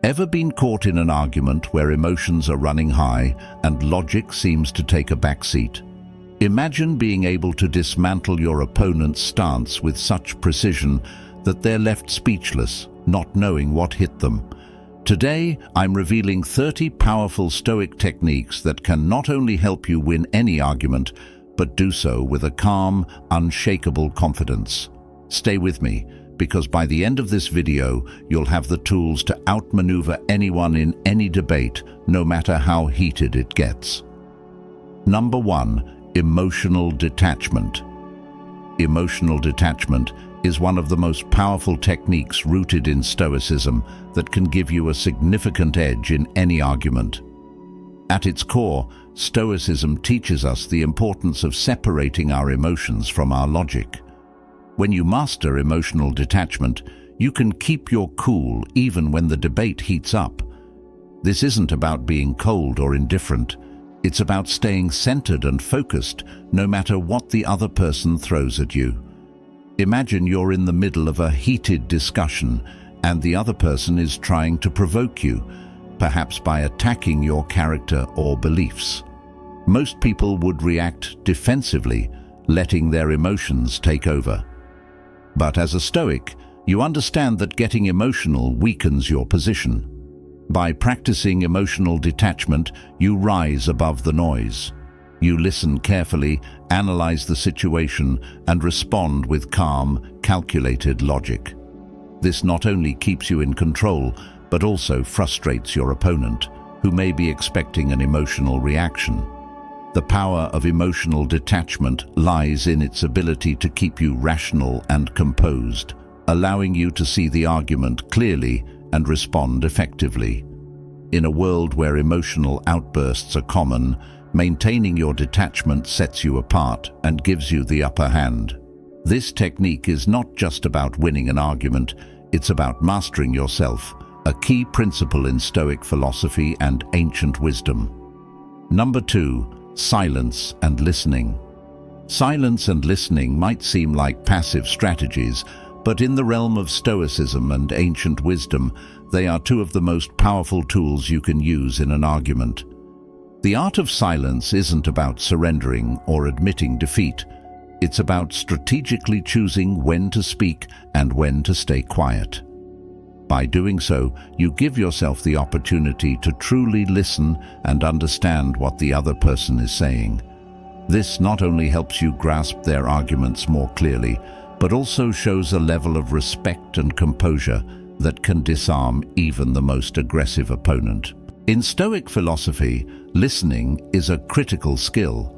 Ever been caught in an argument where emotions are running high and logic seems to take a backseat? Imagine being able to dismantle your opponent's stance with such precision that they're left speechless, not knowing what hit them. Today, I'm revealing 30 powerful Stoic techniques that can not only help you win any argument, but do so with a calm, unshakable confidence. Stay with me, because by the end of this video, you'll have the tools to outmaneuver anyone in any debate, no matter how heated it gets. Number 1. Emotional detachment. Emotional detachment is one of the most powerful techniques rooted in Stoicism that can give you a significant edge in any argument. At its core, Stoicism teaches us the importance of separating our emotions from our logic. When you master emotional detachment, you can keep your cool even when the debate heats up. This isn't about being cold or indifferent. It's about staying centered and focused no matter what the other person throws at you. Imagine you're in the middle of a heated discussion and the other person is trying to provoke you, perhaps by attacking your character or beliefs. Most people would react defensively, letting their emotions take over. But as a Stoic, you understand that getting emotional weakens your position. By practicing emotional detachment, you rise above the noise. You listen carefully, analyze the situation, and respond with calm, calculated logic. This not only keeps you in control, but also frustrates your opponent, who may be expecting an emotional reaction. The power of emotional detachment lies in its ability to keep you rational and composed, allowing you to see the argument clearly and respond effectively. In a world where emotional outbursts are common, maintaining your detachment sets you apart and gives you the upper hand. This technique is not just about winning an argument, it's about mastering yourself, a key principle in Stoic philosophy and ancient wisdom. Number 2. Silence and listening. Silence and listening might seem like passive strategies, but in the realm of Stoicism and ancient wisdom, they are two of the most powerful tools you can use in an argument. The art of silence isn't about surrendering or admitting defeat. It's about strategically choosing when to speak and when to stay quiet. By doing so, you give yourself the opportunity to truly listen and understand what the other person is saying. This not only helps you grasp their arguments more clearly, but also shows a level of respect and composure that can disarm even the most aggressive opponent. In Stoic philosophy, listening is a critical skill.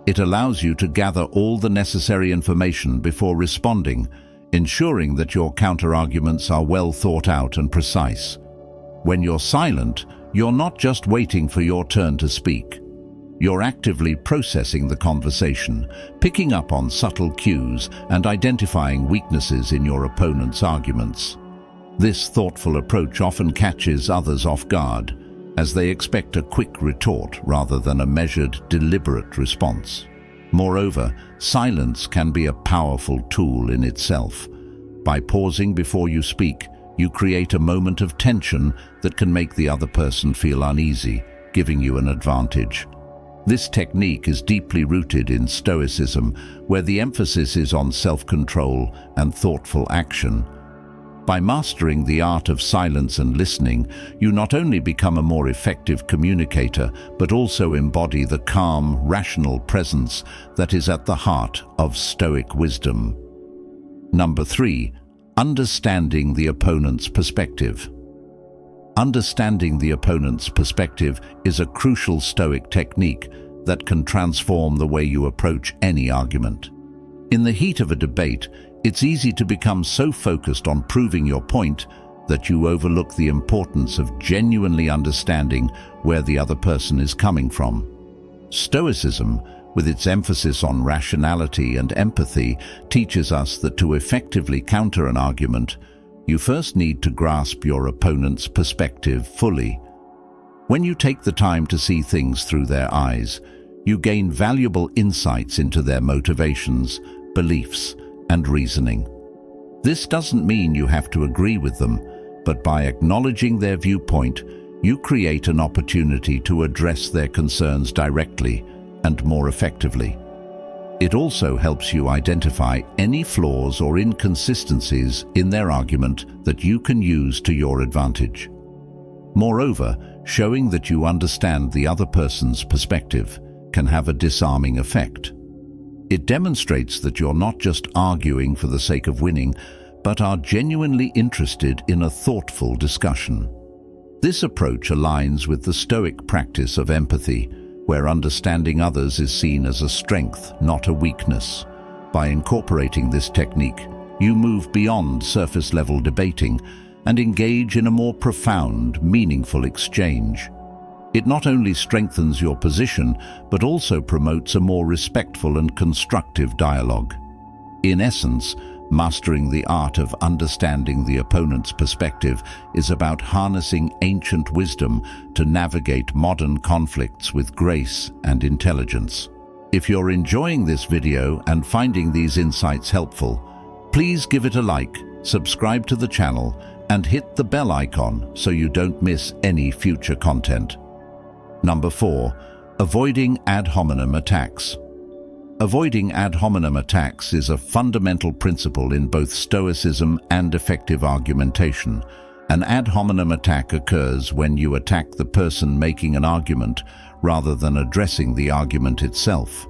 It allows you to gather all the necessary information before responding, ensuring that your counter-arguments are well thought out and precise. When you're silent, you're not just waiting for your turn to speak. You're actively processing the conversation, picking up on subtle cues and identifying weaknesses in your opponent's arguments. This thoughtful approach often catches others off guard, as they expect a quick retort rather than a measured, deliberate response. Moreover, silence can be a powerful tool in itself. By pausing before you speak, you create a moment of tension that can make the other person feel uneasy, giving you an advantage. This technique is deeply rooted in Stoicism, where the emphasis is on self-control and thoughtful action. By mastering the art of silence and listening, you not only become a more effective communicator, but also embody the calm, rational presence that is at the heart of Stoic wisdom. Number 3. Understanding the opponent's perspective. Understanding the opponent's perspective is a crucial Stoic technique that can transform the way you approach any argument. In the heat of a debate, it's easy to become so focused on proving your point that you overlook the importance of genuinely understanding where the other person is coming from. Stoicism, with its emphasis on rationality and empathy, teaches us that to effectively counter an argument, you first need to grasp your opponent's perspective fully. When you take the time to see things through their eyes, you gain valuable insights into their motivations, beliefs, and reasoning. This doesn't mean you have to agree with them. but by acknowledging their viewpoint, you create an opportunity to address their concerns directly and more effectively. It also helps you identify any flaws or inconsistencies in their argument that you can use to your advantage. Moreover, showing that you understand the other person's perspective can have a disarming effect. It demonstrates that you're not just arguing for the sake of winning, but are genuinely interested in a thoughtful discussion. This approach aligns with the Stoic practice of empathy, where understanding others is seen as a strength, not a weakness. By incorporating this technique, you move beyond surface-level debating and engage in a more profound, meaningful exchange. It not only strengthens your position, but also promotes a more respectful and constructive dialogue. In essence, mastering the art of understanding the opponent's perspective is about harnessing ancient wisdom to navigate modern conflicts with grace and intelligence. If you're enjoying this video and finding these insights helpful, please give it a like, subscribe to the channel, and hit the bell icon so you don't miss any future content. Number 4. Avoiding ad hominem attacks. Avoiding ad hominem attacks is a fundamental principle in both Stoicism and effective argumentation. An ad hominem attack occurs when you attack the person making an argument rather than addressing the argument itself.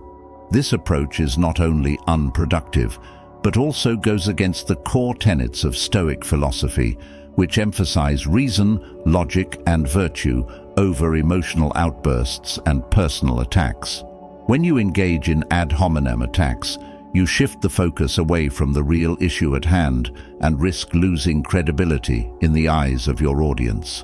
This approach is not only unproductive, but also goes against the core tenets of Stoic philosophy, which emphasize reason, logic, and virtue over emotional outbursts and personal attacks. When you engage in ad hominem attacks, you shift the focus away from the real issue at hand and risk losing credibility in the eyes of your audience.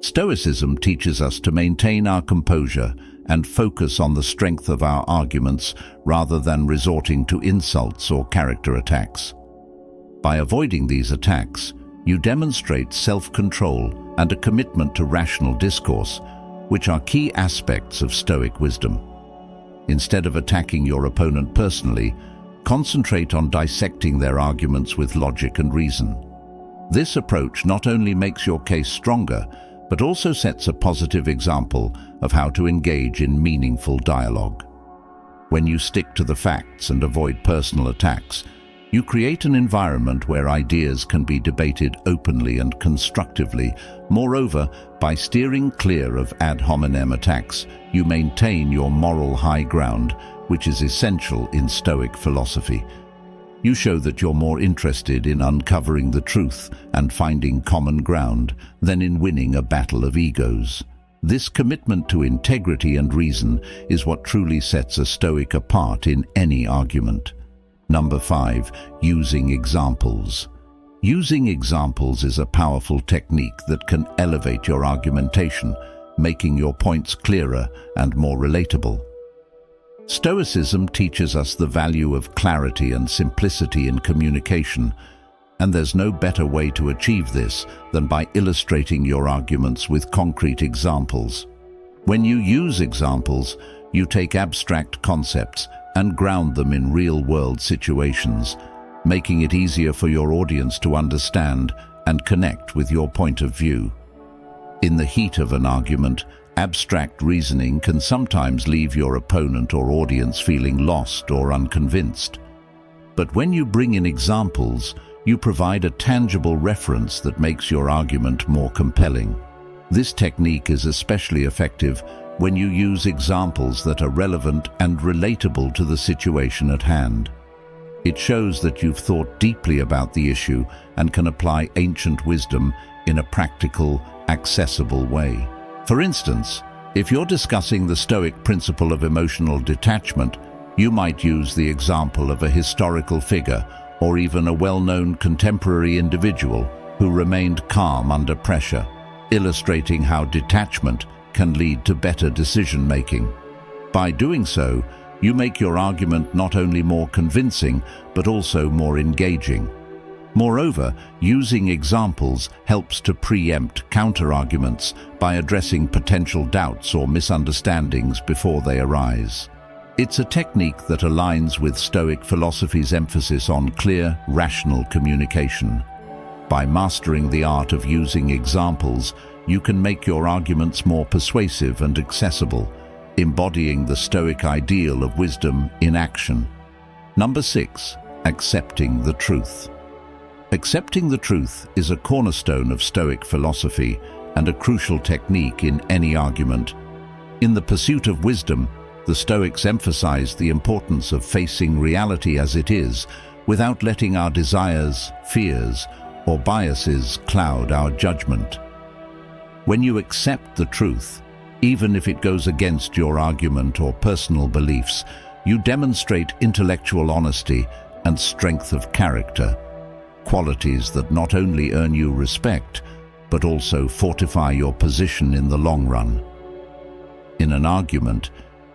Stoicism teaches us to maintain our composure and focus on the strength of our arguments rather than resorting to insults or character attacks. By avoiding these attacks, you demonstrate self-control and a commitment to rational discourse, which are key aspects of Stoic wisdom. Instead of attacking your opponent personally, concentrate on dissecting their arguments with logic and reason. This approach not only makes your case stronger, but also sets a positive example of how to engage in meaningful dialogue. When you stick to the facts and avoid personal attacks, you create an environment where ideas can be debated openly and constructively. Moreover, by steering clear of ad hominem attacks, you maintain your moral high ground, which is essential in Stoic philosophy. You show that you're more interested in uncovering the truth and finding common ground than in winning a battle of egos. This commitment to integrity and reason is what truly sets a Stoic apart in any argument. Number 5. Using examples. Using examples is a powerful technique that can elevate your argumentation, making your points clearer and more relatable. Stoicism teaches us the value of clarity and simplicity in communication, and there's no better way to achieve this than by illustrating your arguments with concrete examples. When you use examples, you take abstract concepts and ground them in real-world situations, making it easier for your audience to understand and connect with your point of view. In the heat of an argument, abstract reasoning can sometimes leave your opponent or audience feeling lost or unconvinced. But when you bring in examples, you provide a tangible reference that makes your argument more compelling. This technique is especially effective when you use examples that are relevant and relatable to the situation at hand. It shows that you've thought deeply about the issue and can apply ancient wisdom in a practical, accessible way. For instance, if you're discussing the Stoic principle of emotional detachment, you might use the example of a historical figure or even a well-known contemporary individual who remained calm under pressure, illustrating how detachment can lead to better decision-making. By doing so, you make your argument not only more convincing, but also more engaging. Moreover, using examples helps to preempt counter-arguments by addressing potential doubts or misunderstandings before they arise. It's a technique that aligns with Stoic philosophy's emphasis on clear, rational communication. By mastering the art of using examples, you can make your arguments more persuasive and accessible, embodying the Stoic ideal of wisdom in action. Number 6. Accepting the truth. Accepting the truth is a cornerstone of Stoic philosophy and a crucial technique in any argument. In the pursuit of wisdom, the Stoics emphasize the importance of facing reality as it is, without letting our desires, fears, or biases cloud our judgment. When you accept the truth, even if it goes against your argument or personal beliefs, you demonstrate intellectual honesty and strength of character, qualities that not only earn you respect, but also fortify your position in the long run. In an argument,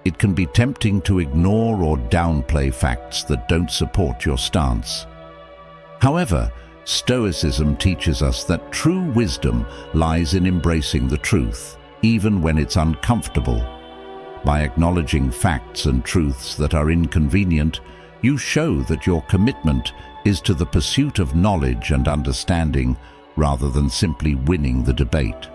it can be tempting to ignore or downplay facts that don't support your stance. However, Stoicism teaches us that true wisdom lies in embracing the truth, even when it's uncomfortable. By acknowledging facts and truths that are inconvenient, you show that your commitment is to the pursuit of knowledge and understanding rather than simply winning the debate.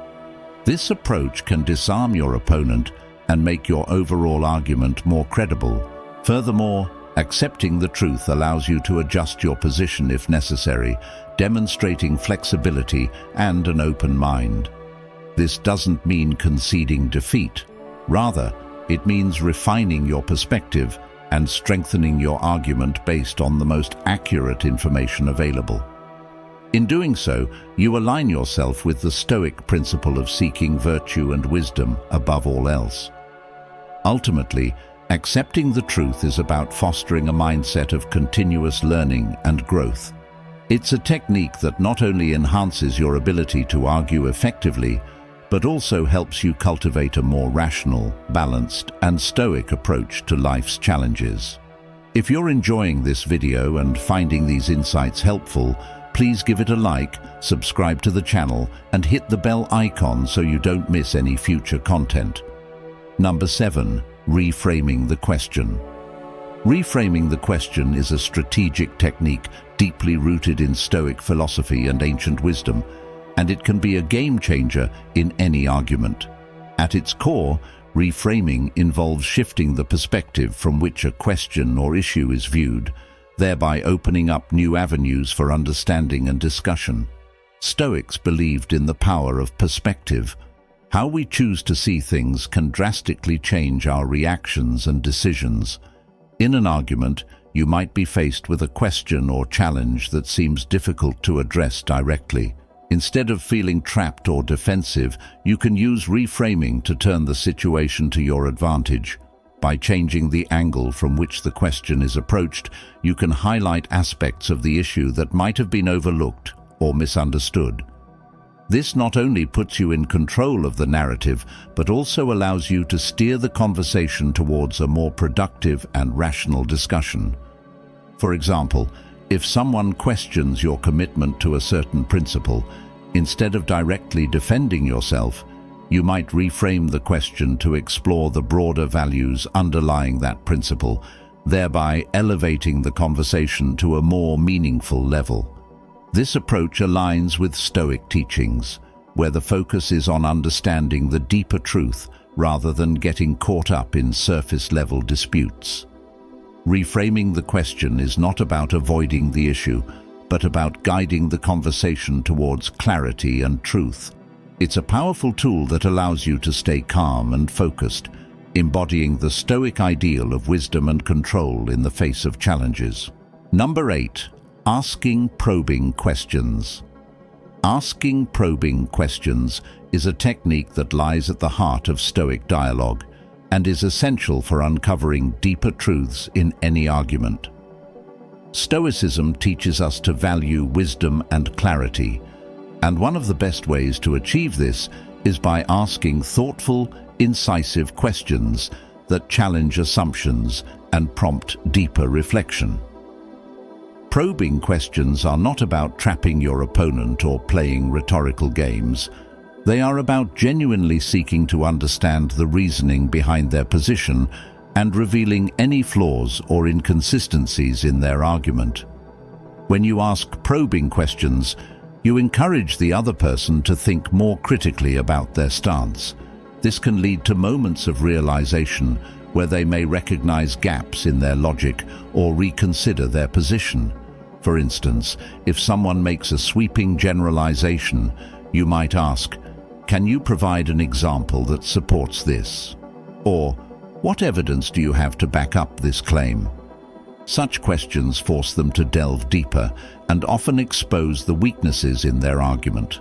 This approach can disarm your opponent and make your overall argument more credible. Furthermore, accepting the truth allows you to adjust your position if necessary, demonstrating flexibility and an open mind. This doesn't mean conceding defeat. Rather, it means refining your perspective and strengthening your argument based on the most accurate information available. In doing so, you align yourself with the Stoic principle of seeking virtue and wisdom above all else. Ultimately, accepting the truth is about fostering a mindset of continuous learning and growth. It's a technique that not only enhances your ability to argue effectively, but also helps you cultivate a more rational, balanced, and Stoic approach to life's challenges. If you're enjoying this video and finding these insights helpful, please give it a like, subscribe to the channel, and hit the bell icon so you don't miss any future content. Number 7. Reframing the question. Reframing the question is a strategic technique deeply rooted in Stoic philosophy and ancient wisdom, and it can be a game changer in any argument. At its core, reframing involves shifting the perspective from which a question or issue is viewed, thereby opening up new avenues for understanding and discussion. Stoics believed in the power of perspective. How we choose to see things can drastically change our reactions and decisions. In an argument, you might be faced with a question or challenge that seems difficult to address directly. Instead of feeling trapped or defensive, you can use reframing to turn the situation to your advantage. By changing the angle from which the question is approached, you can highlight aspects of the issue that might have been overlooked or misunderstood. This not only puts you in control of the narrative, but also allows you to steer the conversation towards a more productive and rational discussion. For example, if someone questions your commitment to a certain principle, instead of directly defending yourself, you might reframe the question to explore the broader values underlying that principle, thereby elevating the conversation to a more meaningful level. This approach aligns with Stoic teachings, where the focus is on understanding the deeper truth rather than getting caught up in surface-level disputes. Reframing the question is not about avoiding the issue, but about guiding the conversation towards clarity and truth. It's a powerful tool that allows you to stay calm and focused, embodying the Stoic ideal of wisdom and control in the face of challenges. Number 8. Asking probing questions. Asking probing questions is a technique that lies at the heart of Stoic dialogue and is essential for uncovering deeper truths in any argument. Stoicism teaches us to value wisdom and clarity, and one of the best ways to achieve this is by asking thoughtful, incisive questions that challenge assumptions and prompt deeper reflection. Probing questions are not about trapping your opponent or playing rhetorical games. They are about genuinely seeking to understand the reasoning behind their position and revealing any flaws or inconsistencies in their argument. When you ask probing questions, You encourage the other person to think more critically about their stance. This can lead to moments of realization where they may recognize gaps in their logic or reconsider their position. For instance, if someone makes a sweeping generalization, you might ask, "Can you provide an example that supports this?" Or, "What evidence do you have to back up this claim?" Such questions force them to delve deeper and often expose the weaknesses in their argument.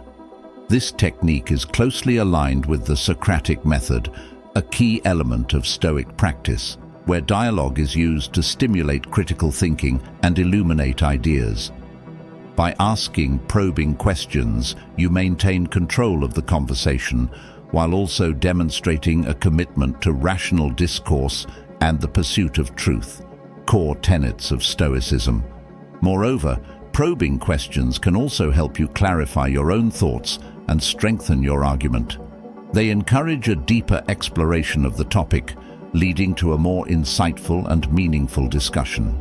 This technique is closely aligned with the Socratic method, a key element of Stoic practice, where dialogue is used to stimulate critical thinking and illuminate ideas. By asking probing questions, you maintain control of the conversation while also demonstrating a commitment to rational discourse and the pursuit of truth, core tenets of Stoicism. Moreover, probing questions can also help you clarify your own thoughts and strengthen your argument. They encourage a deeper exploration of the topic, leading to a more insightful and meaningful discussion.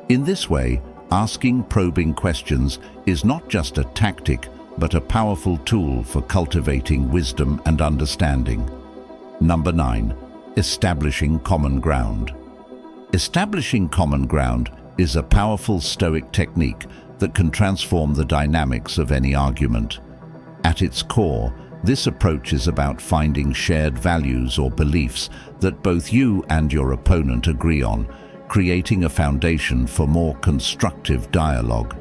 In this way, asking probing questions is not just a tactic, but a powerful tool for cultivating wisdom and understanding. Number 9. Establishing common ground. Establishing common ground is a powerful Stoic technique that can transform the dynamics of any argument. At its core, this approach is about finding shared values or beliefs that both you and your opponent agree on, creating a foundation for more constructive dialogue.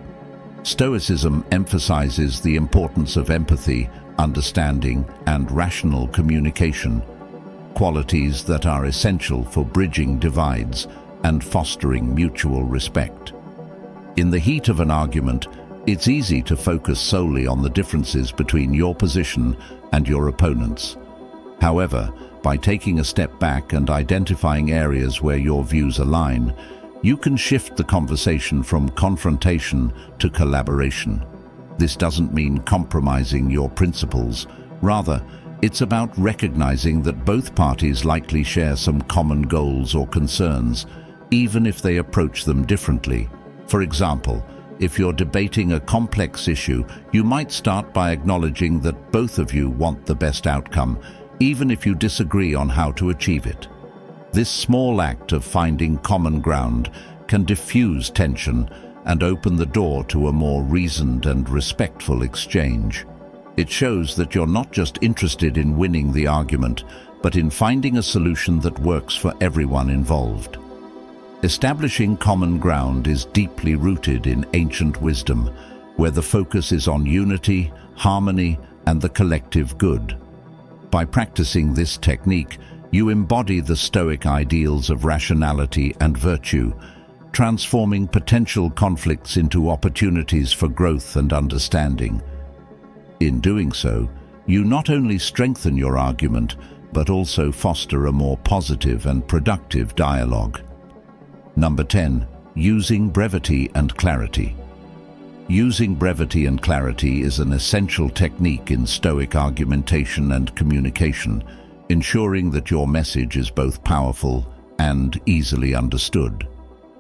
Stoicism emphasizes the importance of empathy, understanding, and rational communication, qualities that are essential for bridging divides and fostering mutual respect. In the heat of an argument, it's easy to focus solely on the differences between your position and your opponent's. However, by taking a step back and identifying areas where your views align, you can shift the conversation from confrontation to collaboration. This doesn't mean compromising your principles. Rather, it's about recognizing that both parties likely share some common goals or concerns, even if they approach them differently. For example, if you're debating a complex issue, you might start by acknowledging that both of you want the best outcome, even if you disagree on how to achieve it. This small act of finding common ground can diffuse tension and open the door to a more reasoned and respectful exchange. It shows that you're not just interested in winning the argument, but in finding a solution that works for everyone involved. Establishing common ground is deeply rooted in ancient wisdom, where the focus is on unity, harmony, and the collective good. By practicing this technique, you embody the Stoic ideals of rationality and virtue, transforming potential conflicts into opportunities for growth and understanding. In doing so, you not only strengthen your argument, but also foster a more positive and productive dialogue. Number 10. Using brevity and clarity. Using brevity and clarity is an essential technique in Stoic argumentation and communication, ensuring that your message is both powerful and easily understood.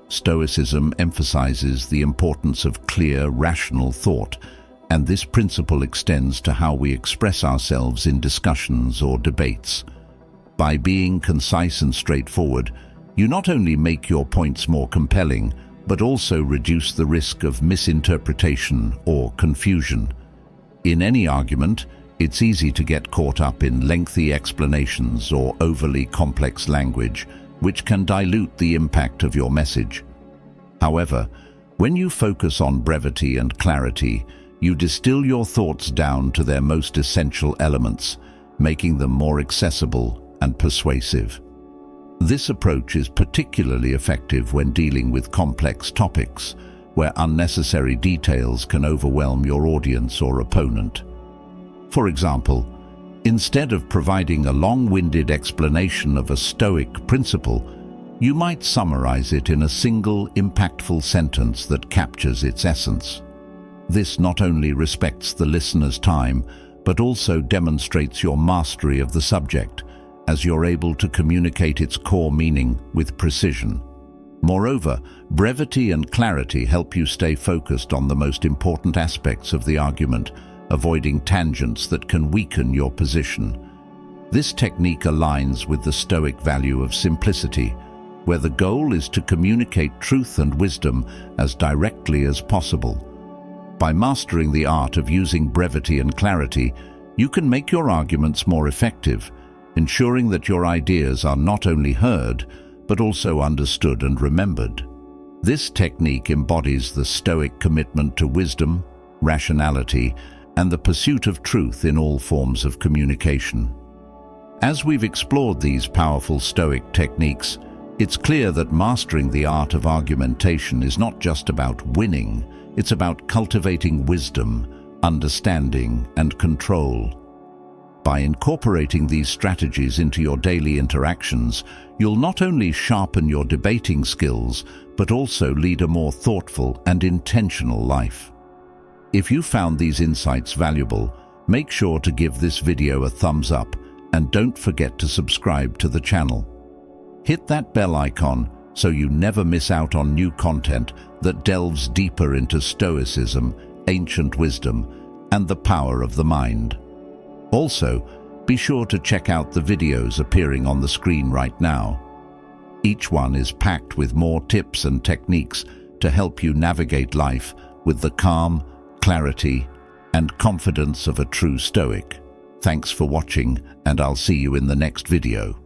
Stoicism emphasizes the importance of clear, rational thought, and this principle extends to how we express ourselves in discussions or debates. By being concise and straightforward, you not only make your points more compelling, but also reduce the risk of misinterpretation or confusion. In any argument, it's easy to get caught up in lengthy explanations or overly complex language, which can dilute the impact of your message. However, when you focus on brevity and clarity, you distill your thoughts down to their most essential elements, making them more accessible and persuasive. This approach is particularly effective when dealing with complex topics, where unnecessary details can overwhelm your audience or opponent. For example, instead of providing a long-winded explanation of a Stoic principle, you might summarize it in a single, impactful sentence that captures its essence. This not only respects the listener's time, but also demonstrates your mastery of the subject, as you're able to communicate its core meaning with precision. Moreover, brevity and clarity help you stay focused on the most important aspects of the argument, avoiding tangents that can weaken your position. This technique aligns with the Stoic value of simplicity, where the goal is to communicate truth and wisdom as directly as possible. By mastering the art of using brevity and clarity, you can make your arguments more effective, ensuring that your ideas are not only heard, but also understood and remembered. This technique embodies the Stoic commitment to wisdom, rationality, and the pursuit of truth in all forms of communication. As we've explored these powerful Stoic techniques, it's clear that mastering the art of argumentation is not just about winning, it's about cultivating wisdom, understanding, and control. By incorporating these strategies into your daily interactions, you'll not only sharpen your debating skills, but also lead a more thoughtful and intentional life. If you found these insights valuable, make sure to give this video a thumbs up and don't forget to subscribe to the channel. Hit that bell icon so you never miss out on new content that delves deeper into Stoicism, ancient wisdom, and the power of the mind. Also, be sure to check out the videos appearing on the screen right now. Each one is packed with more tips and techniques to help you navigate life with the calm, clarity, and confidence of a true Stoic. Thanks for watching, and I'll see you in the next video.